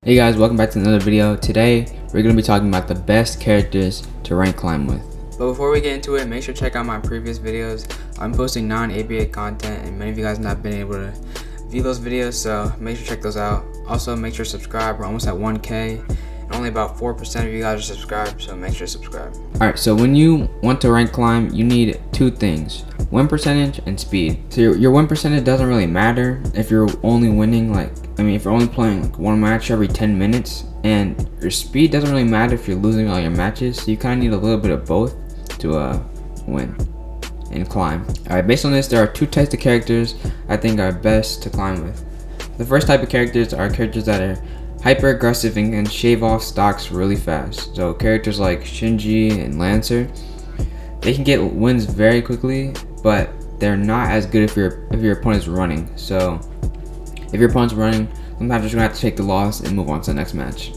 Hey guys, welcome back to another video. Today we're going to be talking about the best characters to rank climb with. But before we get into it, make sure to check out my previous videos. I'm posting non-ABA content and many of you guys have not been able to view those videos, so make sure to check those out. Also make sure to subscribe. We're almost at 1K and only about 4% of you guys are subscribed, so make sure to subscribe. Alright, so when you want to rank climb, you need two things: win percentage and speed. So your win percentage doesn't really matter if you're only winning if you're only playing one match every 10 minutes, and your speed doesn't really matter if you're losing all your matches, so you kind of need a little bit of both to win and climb. Alright, based on this, there are two types of characters I think are best to climb with. The first type of characters are characters that are hyper aggressive and can shave off stocks really fast. So characters like Shinji and Lancer, they can get wins very quickly, but they're not as good if your opponent's running. So if your opponent's running, sometimes you're gonna have to take the loss and move on to the next match.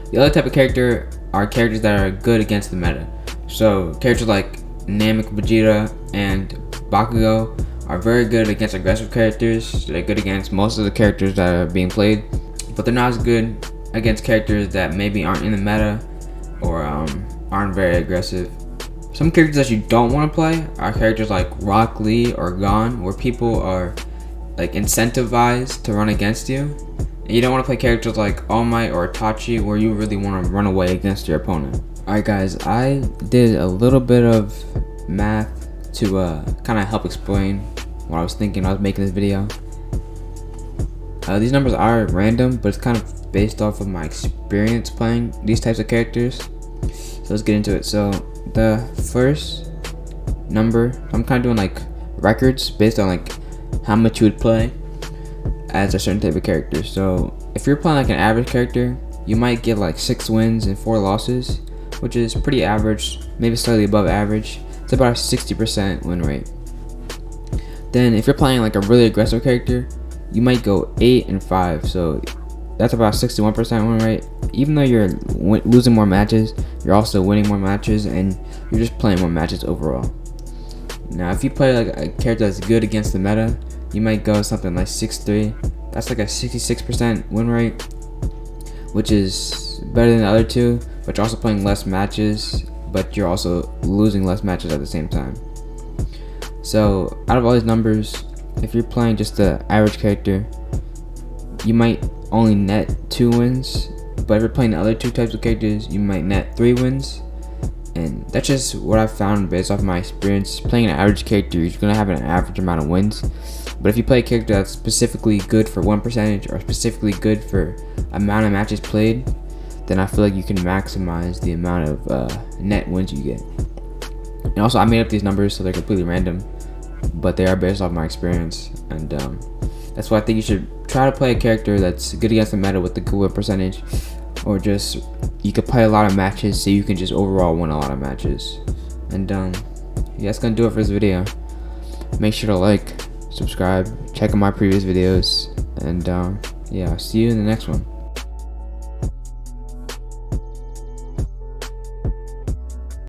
The other type of character are characters that are good against the meta. So characters like Namek, Vegeta, and Bakugo are very good against aggressive characters. They're good against most of the characters that are being played, but they're not as good against characters that maybe aren't in the meta or aren't very aggressive. Some characters that you don't want to play are characters like Rock Lee or Gon, where people are incentivized to run against you. And you don't want to play characters like All Might or Itachi, where you really want to run away against your opponent. Alright guys, I did a little bit of math to kind of help explain what I was thinking when I was making this video. These numbers are random, but it's kind of based off of my experience playing these types of characters. So let's get into it. So the first number, I'm kind of doing records based on how much you would play as a certain type of character. So if you're playing an average character, you might get 6 wins and 4 losses, which is pretty average, maybe slightly above average. It's about a 60% win rate. Then if you're playing a really aggressive character, you might go 8 and 5, so that's about 61% win rate. Even though you're losing more matches, you're also winning more matches, and you're just playing more matches overall. Now if you play a character that's good against the meta, you might go something like 6-3. That's a 66% win rate, which is better than the other two, but you're also playing less matches, but you're also losing less matches at the same time. So out of all these numbers, if you're playing just the average character, you might only net 2 wins, but if you're playing the other two types of characters, you might net 3 wins. And that's just what I've found based off my experience. Playing an average character, you're going to have an average amount of wins. But if you play a character that's specifically good for win percentage or specifically good for amount of matches played, then I feel like you can maximize the amount of net wins you get. And also, I made up these numbers, so they're completely random, but they are based off my experience. And that's why I think you should try to play a character that's good against the meta with the good win percentage, or just you could play a lot of matches so you can just overall win a lot of matches. And yeah, that's gonna do it for this video. Make sure to like, subscribe, check out my previous videos, and yeah, I'll see you in the next one.